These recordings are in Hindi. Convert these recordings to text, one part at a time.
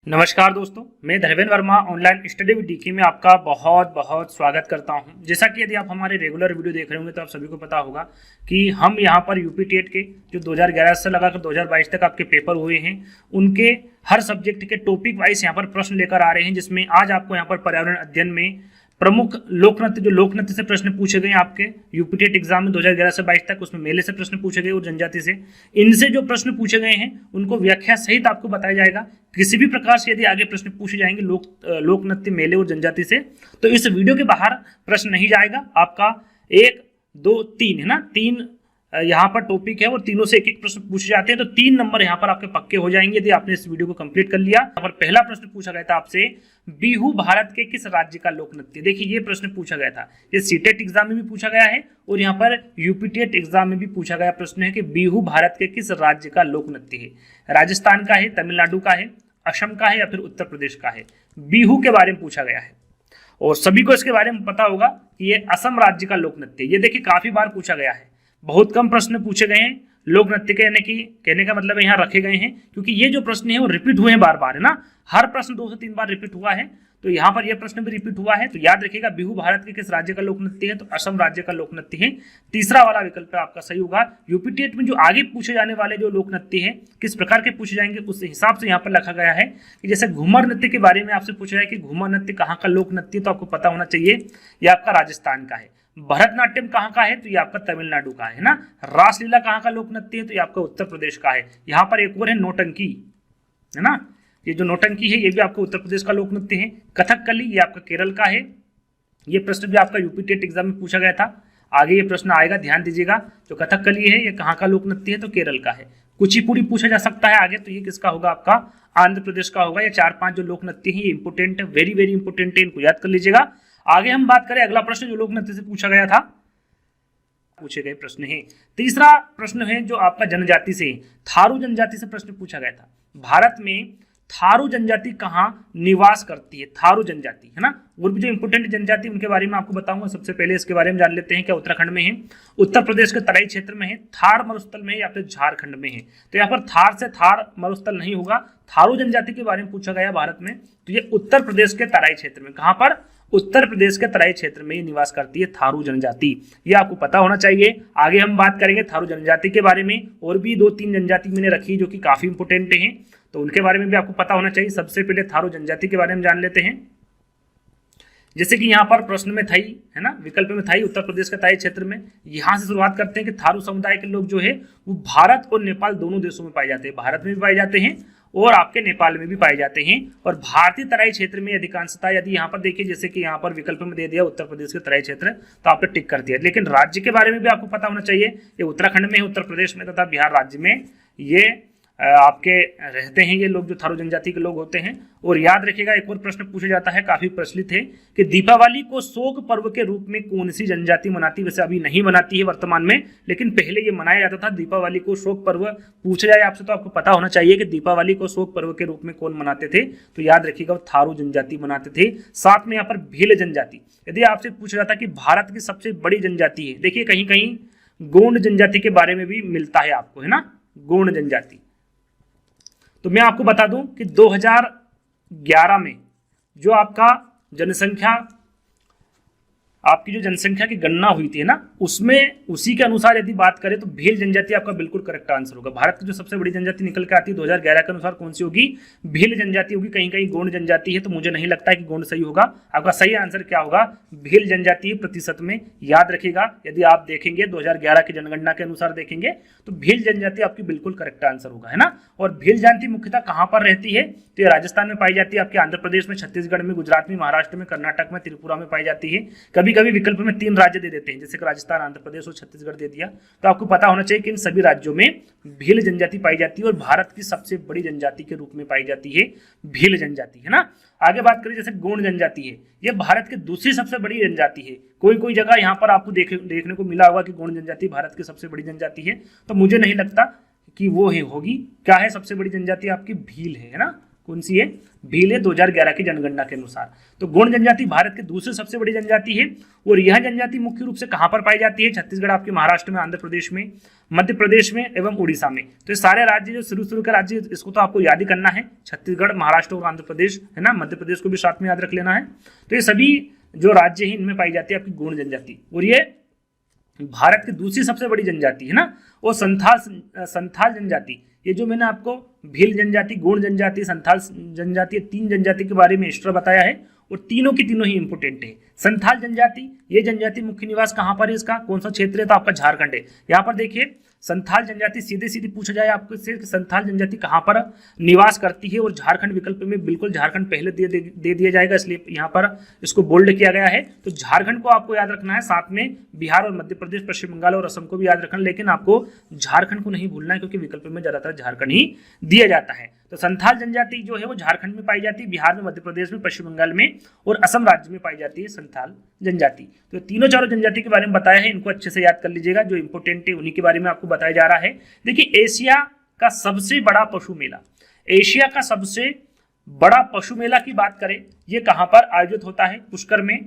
नमस्कार दोस्तों, मैं Dharmendra Verma online study with DK में आपका बहुत बहुत स्वागत करता हूं। जैसा कि यदि आप हमारे रेगुलर वीडियो देख रहे होंगे तो आप सभी को पता होगा कि हम यहां पर यूपी टेट के जो 2011 से लगाकर 2022 तक आपके पेपर हुए हैं उनके हर सब्जेक्ट के टॉपिक वाइज यहां पर प्रश्न लेकर आ रहे हैं, जिसमें आज आपको यहां पर पर्यावरण अध्ययन में प्रमुख लोकनृत्य से प्रश्न पूछे गए आपके यूपी टेट एग्जाम में 2011 से 22 तक, उसमें मेले से प्रश्न पूछे गए और जनजाति से। इनसे जो प्रश्न पूछे गए हैं उनको व्याख्या सहित आपको बताया जाएगा। किसी भी प्रकार से यदि आगे प्रश्न पूछे जाएंगे लोकनृत्य, मेले और जनजाति से, तो इस वीडियो के बाहर प्रश्न नहीं जाएगा। आपका 1, 2, 3 है ना, 3 यहाँ पर टॉपिक है और तीनों से एक एक प्रश्न पूछे जाते हैं, तो 3 नंबर यहाँ पर आपके पक्के हो जाएंगे यदि आपने इस वीडियो को कंप्लीट कर लिया। यहाँ पर पहला प्रश्न पूछा गया था आपसे, बिहू भारत के किस राज्य का लोक नृत्य। देखिए ये प्रश्न पूछा गया था, ये सीटेट एग्जाम में भी पूछा गया है और यहाँ पर यूपी टेट एग्जाम में भी पूछा गया प्रश्न है कि बिहू भारत के किस राज्य का लोक नृत्य है। राजस्थान का है, तमिलनाडु का है, असम का है या फिर उत्तर प्रदेश का है। बिहू के बारे में पूछा गया है और सभी को इसके बारे में पता होगा कि ये असम राज्य का लोक नृत्य। ये देखिए काफी बार पूछा गया है, बहुत कम प्रश्न पूछे गए हैं लोक नृत्य के, यानी कि कहने का मतलब यहाँ रखे गए हैं क्योंकि ये जो प्रश्न है वो रिपीट हुए हैं बार बार, है ना। हर प्रश्न 2 से 3 बार रिपीट हुआ है, तो यहाँ पर यह प्रश्न भी रिपीट हुआ है। तो याद रखिएगा, बिहू भारत के किस राज्य का लोक नृत्य है, तो असम राज्य का लोक नृत्य है। तीसरा वाला विकल्प आपका सही होगा। यूपी टेट में जो आगे पूछे जाने वाले जो लोक नृत्य है किस प्रकार के पूछे जाएंगे उस हिसाब से यहाँ पर लिखा गया है कि जैसे घूमर नृत्य के बारे में आपसे पूछा जाए कि घूमर नृत्य कहाँ का लोक नृत्य, तो आपको पता होना चाहिए ये आपका राजस्थान का है। भरतनाट्यम कहाँ का है, तो ये आपका तमिलनाडु का है ना। रासलीला कहाँ का लोक नृत्य है, तो ये आपका उत्तर प्रदेश का है। यहाँ पर एक और है नौटंकी, है ना, ये जो नौटंकी है ये भी आपका उत्तर प्रदेश का लोक नृत्य है। कथकली ये आपका केरल का है। ये प्रश्न भी आपका यूपी टेट एग्जाम में पूछा गया था, आगे ये प्रश्न आएगा, ध्यान दीजिएगा। जो कथकली है ये कहाँ का लोक नृत्य है, तो केरल का है। कुचिपुड़ी पूछा जा सकता है आगे, तो ये किसका होगा, आपका आंध्र प्रदेश का होगा। ये 4-5 जो लोक नृत्य है ये इंपोर्टेंट है, वेरी वेरी इंपोर्टेंट है, इनको याद कर लीजिएगा। आगे हम बात करें, अगला प्रश्न जो लोक नृत्य से पूछा गया था, पूछे गए प्रश्न है। तीसरा प्रश्न है जो आपका जनजाति से, थारू जनजाति से प्रश्न पूछा गया था। भारत में थारू जनजाति कहाँ निवास करती है, थारू जनजाति, है ना। और भी जो इंपोर्टेंट जनजाति उनके बारे में आपको बताऊंगा। सबसे पहले इसके बारे में जान लेते हैं, क्या उत्तराखंड में है, उत्तर प्रदेश के तराई क्षेत्र में है, थार मरुस्थल में है या फिर झारखंड में है। तो यहाँ पर थार से थार मरुस्थल नहीं होगा। थारू जनजाति के बारे में पूछा गया भारत में, तो ये उत्तर प्रदेश के तराई क्षेत्र में, कहाँ पर, उत्तर प्रदेश के तराई क्षेत्र में ये निवास करती है थारू जनजाति। ये आपको पता होना चाहिए। आगे हम बात करेंगे थारू जनजाति के बारे में, और भी 2-3 जनजाति मैंने रखी जो कि काफी इंपोर्टेंट हैं, तो उनके बारे में भी आपको पता होना चाहिए। सबसे पहले थारू जनजाति के बारे में जान लेते हैं। जैसे कि यहाँ पर प्रश्न में थाई, है ना, विकल्प में थाई, उत्तर प्रदेश के तराई क्षेत्र में। यहाँ से शुरुआत करते हैं कि थारू समुदाय के लोग जो है वो भारत और नेपाल दोनों देशों में पाए जाते हैं। भारत में भी पाए जाते हैं और आपके नेपाल में भी पाए जाते हैं। और भारतीय तराई क्षेत्र में अधिकांशता, यदि यहाँ पर देखिए जैसे कि यहाँ पर विकल्प में दे दिया उत्तर प्रदेश के तराई क्षेत्र, तो आपने टिक कर दिया। लेकिन राज्य के बारे में भी आपको पता होना चाहिए, ये उत्तराखंड में, उत्तर प्रदेश में तथा बिहार राज्य में ये आपके रहते हैं ये लोग, जो थारू जनजाति के लोग होते हैं। और याद रखिएगा, एक और प्रश्न पूछा जाता है, काफी प्रचलित है, कि दीपावली को शोक पर्व के रूप में कौन सी जनजाति मनाती है। वैसे अभी नहीं मनाती है वर्तमान में, लेकिन पहले ये मनाया जाता था। दीपावली को शोक पर्व पूछा जाए आपसे तो आपको पता होना चाहिए कि दीपावली को शोक पर्व के रूप में कौन मनाते थे, तो याद रखिएगा थारू जनजाति मनाते थे। साथ में यहाँ पर भील जनजाति। यदि आपसे पूछा जाता कि भारत की सबसे बड़ी जनजाति है, देखिए कहीं कहीं गोंड जनजाति के बारे में भी मिलता है आपको, है ना, गोंड जनजाति। तो मैं आपको बता दूं कि 2011 में जो आपका जनसंख्या, आपकी जो जनसंख्या की गणना हुई थी ना, उसमें उसी के अनुसार यदि बात करें तो भील जनजाति आपका बिल्कुल करेक्ट आंसर होगा। भारत की जो सबसे बड़ी जनजाति निकल के आती है 2011 के अनुसार कौन सी होगी, भील जनजाति होगी। कहीं कहीं गोंड जनजाति है, तो मुझे नहीं लगता है कि गोंड सही होगा। आपका सही आंसर क्या होगा, भील जनजाति प्रतिशत में। याद रखिएगा, यदि आप देखेंगे 2011 की जनगणना के अनुसार देखेंगे तो भील जनजाति आपकी बिल्कुल करेक्ट आंसर होगा, है ना। और भील जनजाति मुख्यतः कहाँ पर रहती है, तो ये राजस्थान में पाई जाती है, आपके आंध्र प्रदेश में, छत्तीसगढ़ में, गुजरात में, महाराष्ट्र में, कर्नाटक में, त्रिपुरा में पाई जाती है। कभी कभी विकल्प में 3 राज्य दे देते हैं, जैसे कि राजस्थान, आंध्र प्रदेश और छत्तीसगढ़ दे दिया। तो आपको पता होना चाहिए कि इन सभी राज्यों में भील जनजाति पाई जाती है और भारत की सबसे बड़ी जनजाति के रूप में पाई जाती है भील जनजाति, है ना। आगे बात करें, जैसे गोंड जनजाति है, यह भारत की दूसरी सबसे बड़ी जनजाति है। कोई कोई जगह यहाँ पर आपको देखने को मिला होगा कि गोंड जनजाति भारत की सबसे बड़ी जनजाति है, तो मुझे नहीं लगता कि वो है होगी। क्या है सबसे बड़ी जनजाति आपकी, भील है ना। कौन सी है, भील है 2011 की जनगणना के अनुसार। तो गोंड जनजाति भारत की दूसरी सबसे बड़ी जनजाति है और यह जनजाति मुख्य रूप से कहां पर पाई जाती है? छत्तीसगढ़, आपके महाराष्ट्र में, आंध्र प्रदेश में, मध्य प्रदेश में एवं उड़ीसा में। तो ये सारे राज्य जो शुरू के राज्य, इसको तो आपको याद ही करना है, छत्तीसगढ़, महाराष्ट्र और आंध्र प्रदेश, है ना, मध्य प्रदेश को भी साथ में याद रख लेना है। तो ये सभी जो राज्य हैं इनमें पाई जाती है आपकी गोंड जनजाति और ये भारत की दूसरी सबसे बड़ी जनजाति है ना। और संथाल जनजाति, ये जो मैंने आपको भील जनजाति, गोंड जनजाति, संथाल जनजाति, 3 जनजाति के बारे में एक्स्ट्रा बताया है और तीनों की तीनों ही इंपोर्टेंट है। संथाल जनजाति, ये जनजाति मुख्य निवास कहाँ पर है? इसका कौन सा क्षेत्र है? तो आपका झारखंड है। यहाँ पर देखिए संथाल जनजाति, सीधे पूछा जाए आपको इससे संथाल जनजाति कहाँ पर निवास करती है और झारखंड विकल्प में बिल्कुल झारखंड पहले दे दिया जाएगा, इसलिए यहाँ पर इसको बोल्ड किया गया है। तो झारखंड को आपको याद रखना है, साथ में बिहार और मध्य प्रदेश, पश्चिम बंगाल और असम को भी याद रखना, लेकिन आपको झारखंड को नहीं भूलना है क्योंकि विकल्प में ज्यादातर झारखंड ही दिया जाता है। तो संथाल जनजाति जो है वो झारखंड में पाई जाती है, बिहार में, मध्य प्रदेश में, पश्चिम बंगाल में और असम राज्य में पाई जाती है संथाल जनजाति। तो तीनों चारों जनजाति के बारे में बताया है, इनको अच्छे से याद कर लीजिएगा, जो इंपोर्टेंट है उन्हीं के बारे में आपको बताया जा रहा है। देखिए एशिया का सबसे बड़ा पशु मेला, एशिया का सबसे बड़ा पशु मेला की बात करें, ये कहां पर आयोजित होता है? पुष्कर में,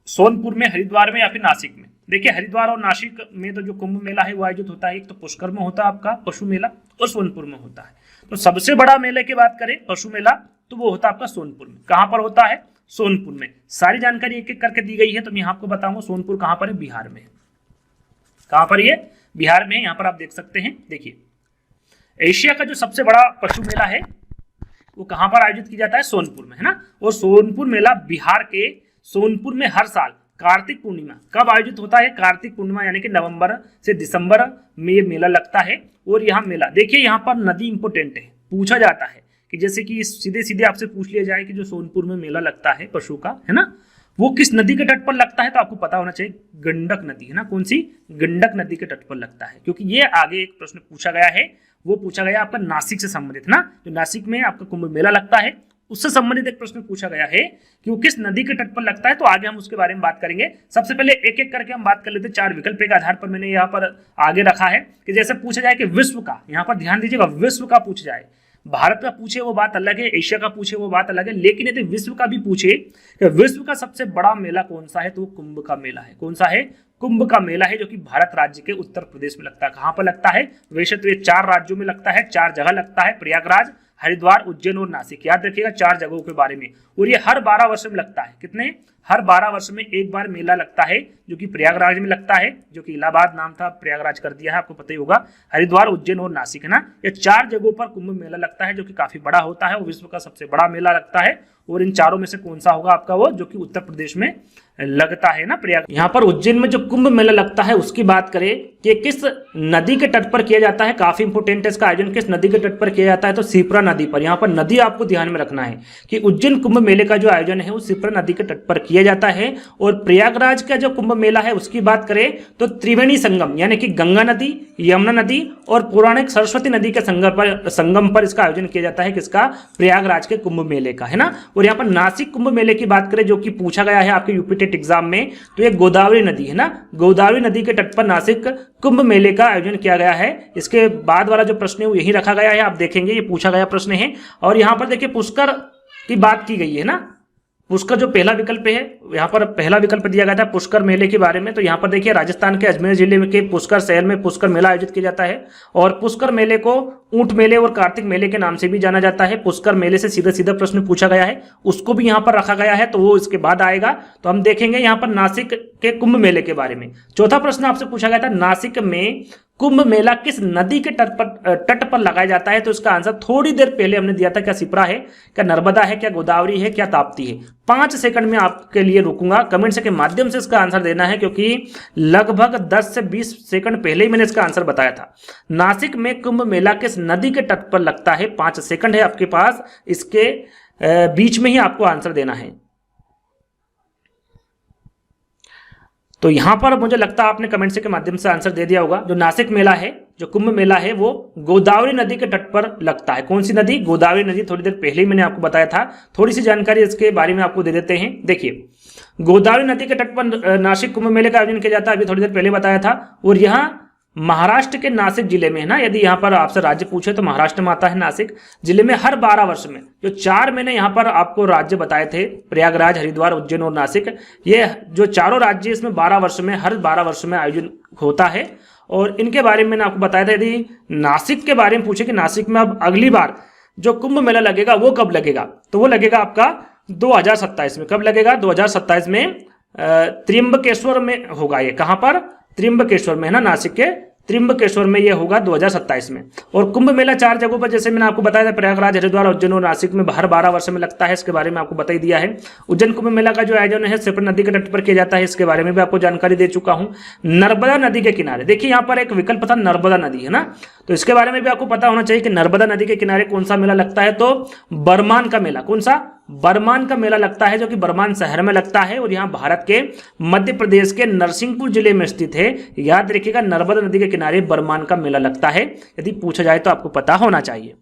सोनपुर में, हरिद्वार में या फिर नासिक में। देखिए हरिद्वार और नासिक में तो जो कुंभ मेला है वो आयोजित होता है, एक तो पुष्कर में होता है आपका पशु मेला और सोनपुर में होता है। तो सबसे बड़ा मेले की बात करें पशु मेला तो वो होता है आपका सोनपुर में। कहां पर होता है? सोनपुर में। सारी जानकारी एक एक करके दी गई है, तो मैं आपको बताऊंगा सोनपुर कहां पर है? बिहार में। कहां पर ये? बिहार में। यहां पर आप देख सकते हैं, देखिए एशिया का जो सबसे बड़ा पशु मेला है वो कहां पर आयोजित किया जाता है? सोनपुर में, है ना। और सोनपुर मेला बिहार के सोनपुर में हर साल कार्तिक पूर्णिमा, कब आयोजित होता है? कार्तिक पूर्णिमा यानी कि नवंबर से दिसंबर में ये मेला लगता है। और यहाँ मेला देखिए, यहाँ पर नदी इंपोर्टेंट है, पूछा जाता है कि जैसे कि सीधे आपसे पूछ लिया जाए कि जो सोनपुर में मेला लगता है पशु का, है ना, वो किस नदी के तट पर लगता है? तो आपको पता होना चाहिए गंडक नदी, है ना। कौन सी? गंडक नदी के तट पर लगता है, क्योंकि ये आगे एक प्रश्न पूछा गया है, वो पूछा गया आपका नासिक से संबंधित ना, जो नासिक में आपका कुंभ मेला लगता है उससे संबंधित एक प्रश्न पूछा गया है कि वो किस नदी के तट पर लगता है। तो आगे हम उसके बारे में बात करेंगे। सबसे पहले एक एक करके हम बात कर लेते हैं। 4 विकल्प के आधार पर मैंने यहाँ पर आगे रखा है कि जैसे पूछा जाए कि विश्व का, यहाँ पर ध्यान दीजिएगा, विश्व का पूछ जाए, भारत का पूछे वो बात अलग है, एशिया का पूछे वो बात अलग है, लेकिन यदि विश्व का भी पूछे कि विश्व का सबसे बड़ा मेला कौन सा है तो वो कुंभ का मेला है। कौन सा है? कुंभ का मेला है, जो कि भारत राज्य के उत्तर प्रदेश में लगता है। कहां पर लगता है? वैसे तो ये 4 राज्यों में लगता है, 4 जगह लगता है, प्रयागराज, हरिद्वार, उज्जैन और नासिक। याद रखिएगा 4 जगहों के बारे में। और ये हर 12 वर्ष में लगता है। कितने? हर 12 वर्ष में एक बार मेला लगता है, जो कि प्रयागराज में लगता है, जो कि इलाहाबाद नाम था, प्रयागराज कर दिया है, आपको पता ही होगा। हरिद्वार, उज्जैन और नासिक, है ना। ये 4 जगहों पर कुंभ मेला लगता है, जो कि काफी बड़ा होता है और विश्व का सबसे बड़ा मेला लगता है। और इन चारों में से कौन सा होगा आपका? वो जो कि उत्तर प्रदेश में लगता है ना, प्रयाग। यहाँ पर उज्जैन में जो कुंभ मेला लगता है उसकी बात करें कि किस नदी के तट पर किया जाता है, काफी इंपोर्टेंट है इसका आयोजन, किस नदी के तट पर किया जाता है तो शिप्रा नदी पर। यहाँ पर नदी आपको ध्यान में रखना है कि उज्जैन कुंभ मेले का जो आयोजन है वो शिप्रा नदी के तट पर किया जाता है। और प्रयागराज का जो कुंभ मेला है उसकी बात करें तो त्रिवेणी संगम यानी कि गंगा नदी, यमुना नदी और पौराणिक सरस्वती नदी के संगम पर इसका आयोजन किया जाता है। किसका? प्रयागराज के कुंभ मेले का, है ना। और यहाँ पर नासिक कुंभ मेले की बात करें जो कि पूछा गया है आपके यूपी टेट एग्जाम में, तो ये गोदावरी नदी, है ना, गोदावरी नदी के तट पर नासिक कुंभ मेले का आयोजन किया गया है। इसके बाद वाला जो प्रश्न है वो यही रखा गया है, आप देखेंगे ये पूछा गया प्रश्न है। और यहाँ पर देखिए पुष्कर की बात की गई है ना, पुष्कर जो पहला विकल्प है, यहाँ पर पहला विकल्प दिया गया था पुष्कर मेले के बारे में। तो यहाँ पर देखिए राजस्थान के अजमेर जिले में के पुष्कर शहर में पुष्कर मेला आयोजित किया जाता है। और पुष्कर मेले को ऊंट मेले और कार्तिक मेले के नाम से भी जाना जाता है। पुष्कर मेले से सीधा सीधा प्रश्न पूछा गया है, उसको भी यहाँ पर रखा गया है, तो वो इसके बाद आएगा। तो हम देखेंगे यहाँ पर नासिक के कुंभ मेले के बारे में। चौथा प्रश्न आपसे पूछा गया था नासिक में कुंभ मेला किस नदी के तट पर लगाया जाता है, तो इसका आंसर थोड़ी देर पहले हमने दिया था। क्या शिप्रा है, क्या नर्मदा है, क्या गोदावरी है, क्या ताप्ती है। 5 सेकंड में आपके लिए रुकूंगा, कमेंट्स के माध्यम से इसका आंसर देना है, क्योंकि लगभग 10 से 20 सेकंड पहले ही मैंने इसका आंसर बताया था। नासिक में कुंभ मेला किस नदी के तट पर लगता है, 5 सेकंड है आपके पास, इसके बीच में ही आपको आंसर देना है। तो यहां पर मुझे लगता है आपने कमेंट्स के माध्यम से आंसर दे दिया होगा। जो नासिक मेला है, जो कुंभ मेला है, वो गोदावरी नदी के तट पर लगता है। कौन सी नदी? गोदावरी नदी। थोड़ी देर पहले ही मैंने आपको बताया था। थोड़ी सी जानकारी इसके बारे में आपको दे देते हैं। देखिए गोदावरी नदी के तट पर नासिक कुंभ मेले का आयोजन किया जाता है, अभी थोड़ी देर पहले बताया था। और यहाँ महाराष्ट्र के नासिक जिले में है ना, यदि यहाँ पर आपसे राज्य पूछे तो महाराष्ट्र में आता है नासिक जिले में। हर 12 वर्ष में जो 4 मैंने यहाँ पर आपको राज्य बताए थे, प्रयागराज, हरिद्वार, उज्जैन और नासिक, ये जो चारों राज्य इसमें 12 वर्ष में, हर 12 वर्ष में आयोजन होता है। और इनके बारे में मैंने आपको बताया था। यदि नासिक के बारे में पूछे कि नासिक में अब अगली बार जो कुंभ मेला लगेगा वो कब लगेगा, तो वो लगेगा आपका 2027 में। कब लगेगा? 2027 में त्र्यंबकेश्वर में होगा। ये कहां पर? त्र्यंबकेश्वर में है ना, नासिक के त्र्यंबकेश्वर में ये होगा 2027 में। और कुंभ मेला 4 जगहों पर, जैसे मैंने आपको बताया था, प्रयागराज, हरिद्वार, उज्जैन और नासिक में हर 12 वर्ष में लगता है। इसके बारे में आपको बता ही दिया है। उज्जैन कुंभ मेला का जो आयोजन है क्षिप्रा नदी के तट पर किया जाता है, इसके बारे में भी आपको जानकारी दे चुका हूं। नर्मदा नदी के किनारे, देखिए यहाँ पर एक विकल्प था नर्मदा नदी, है ना, तो इसके बारे में भी आपको पता होना चाहिए कि नर्मदा नदी के किनारे कौन सा मेला लगता है, तो बरमान का मेला। कौन सा? बरमान का मेला लगता है, जो कि बरमान शहर में लगता है और यहाँ भारत के मध्य प्रदेश के नरसिंहपुर जिले में स्थित है। याद रखिएगा, नर्मदा नदी के किनारे बरमान का मेला लगता है। यदि पूछा जाए तो आपको पता होना चाहिए।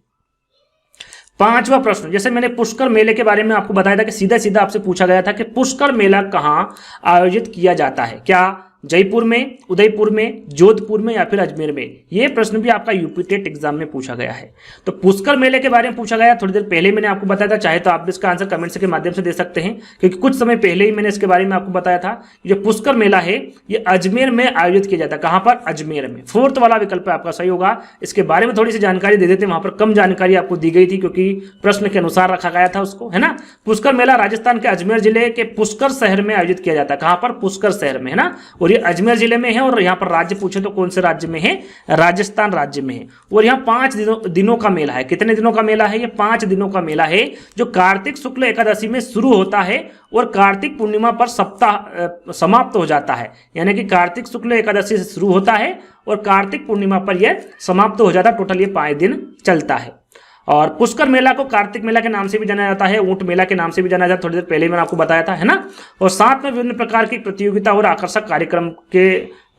5वां प्रश्न, जैसे मैंने पुष्कर मेले के बारे में आपको बताया था कि सीधा सीधा आपसे पूछा गया था कि पुष्कर मेला कहाँ आयोजित किया जाता है, क्या जयपुर में, उदयपुर में, जोधपुर में या फिर अजमेर में? ये प्रश्न भी आपका यूपी टेट एग्जाम में पूछा गया है। तो पुष्कर मेले के बारे में पूछा गया, थोड़ी देर पहले मैंने आपको बताया था। चाहे तो आप इसका आंसर कमेंट्स के माध्यम से दे सकते हैं, क्योंकि कुछ समय पहले ही मैंने इसके बारे में आपको बताया था। जो पुष्कर मेला है ये अजमेर में आयोजित किया जाता है। कहां पर? अजमेर में। 4th वाला विकल्प आपका सही होगा। इसके बारे में थोड़ी सी जानकारी दे देते हैं, वहां पर कम जानकारी आपको दी गई थी क्योंकि प्रश्न के अनुसार रखा गया था उसको, है ना। पुष्कर मेला राजस्थान के अजमेर जिले के पुष्कर शहर में आयोजित किया जाता है। कहां पर? पुष्कर शहर में, है ना। और ये अजमेर जिले में है। और यहाँ पर राज्य पूछे तो कौन से राज्य में है? राजस्थान राज्य में है। और यहाँ 5 दिनों का मेला है। कितने दिनों का मेला है? ये 5 दिनों का मेला है, जो कार्तिक शुक्ल एकादशी में शुरू होता है और कार्तिक पूर्णिमा पर सप्ताह समाप्त हो जाता है। यानी कि कार्तिक शुक्ल एकादशी से शुरू होता है और कार्तिक पूर्णिमा पर यह समाप्त हो जाता है। टोटल ये 5 दिन चलता है। और पुष्कर मेला को कार्तिक मेला के नाम से भी जाना जाता है, ऊंट मेला के नाम से भी जाना जाता है। थोड़ी देर पहले मैंने आपको बताया था, है ना। और साथ में विभिन्न प्रकार की प्रतियोगिता और आकर्षक कार्यक्रम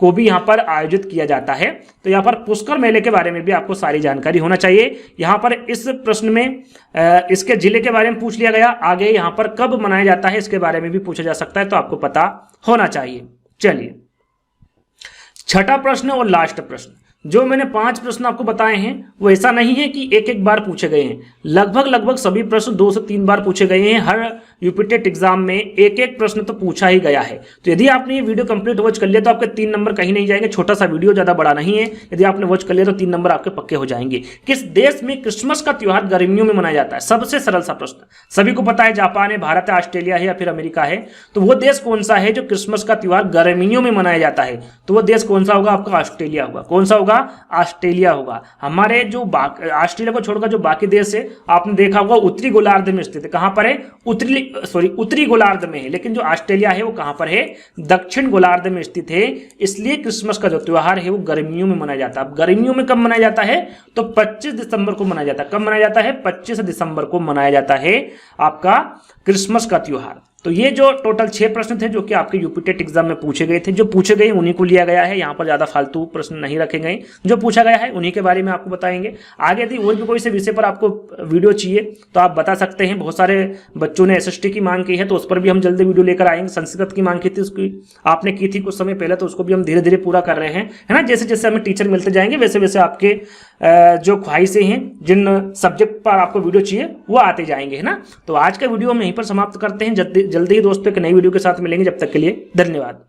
को भी यहाँ पर आयोजित किया जाता है। तो यहाँ पर पुष्कर मेले के बारे में भी आपको सारी जानकारी होना चाहिए। यहाँ पर इस प्रश्न में इसके जिले के बारे में पूछ लिया गया। आगे यहाँ पर कब मनाया जाता है इसके बारे में भी पूछा जा सकता है, तो आपको पता होना चाहिए। चलिए, 6ठा प्रश्न और लास्ट प्रश्न। जो मैंने 5 प्रश्न आपको बताए हैं वो ऐसा नहीं है कि एक बार पूछे गए हैं। लगभग सभी प्रश्न 2 से 3 बार पूछे गए हैं। हर यूपी टेट एग्जाम में एक प्रश्न तो पूछा ही गया है। तो यदि आपने ये वीडियो कंप्लीट वॉच कर लिया तो आपके 3 नंबर कहीं नहीं जाएंगे। छोटा सा वीडियो, ज्यादा बड़ा नहीं है। यदि आपने वॉच कर लिया तो 3 नंबर आपके पक्के हो जाएंगे। किस देश में क्रिसमस का त्योहार गर्मियों में मनाया जाता है? सबसे सरल सा प्रश्न, सभी को पता है। जापान है, भारत है, ऑस्ट्रेलिया है या फिर अमेरिका है। तो वो देश कौन सा है जो क्रिसमस का त्योहार गर्मियों में मनाया जाता है? तो वो देश कौन सा होगा? आपका ऑस्ट्रेलिया होगा। कौन सा होगा? ऑस्ट्रेलिया होगा। हमारे जो ऑस्ट्रेलिया को छोड़कर जो बाकी देश है आपने देखा होगा उत्तरी गोलार्ध में स्थित है। कहां पर है? उत्तरी गोलार्ध में है। लेकिन जो ऑस्ट्रेलिया है वो कहां पर है? दक्षिण गोलार्ध में स्थित है। इसलिए क्रिसमस का जो त्योहार है वो गर्मियों में मनाया जाता है। अब गर्मियों में कब मनाया जाता है? तो 25 दिसंबर को मनाया जाता है। कब मनाया जाता है? 25 दिसंबर को मनाया जाता है आपका क्रिसमस का त्योहार। तो ये जो टोटल 6 प्रश्न थे जो कि आपके यूपी टेट एग्जाम में पूछे गए थे, जो पूछे गए उन्हीं को लिया गया है। यहाँ पर ज्यादा फालतू प्रश्न नहीं रखे गए। जो पूछा गया है उन्हीं के बारे में आपको बताएंगे। आगे यदि और भी कोई से विषय पर आपको वीडियो चाहिए तो आप बता सकते हैं। बहुत सारे बच्चों ने SST की मांग की है तो उस पर भी हम जल्दी वीडियो लेकर आएंगे। संस्कृत की मांग की थी, उसकी आपने की थी कुछ समय पहले, तो उसको भी हम धीरे धीरे पूरा कर रहे हैं, है ना। जैसे जैसे हमें टीचर मिलते जाएंगे वैसे वैसे आपके जो ख्वाहिशें हैं, जिन सब्जेक्ट पर आपको वीडियो चाहिए वो आते जाएंगे, है ना। तो आज का वीडियो हम यहीं पर समाप्त करते हैं। जल्दी ही दोस्तों एक नई वीडियो के साथ मिलेंगे। जब तक के लिए धन्यवाद।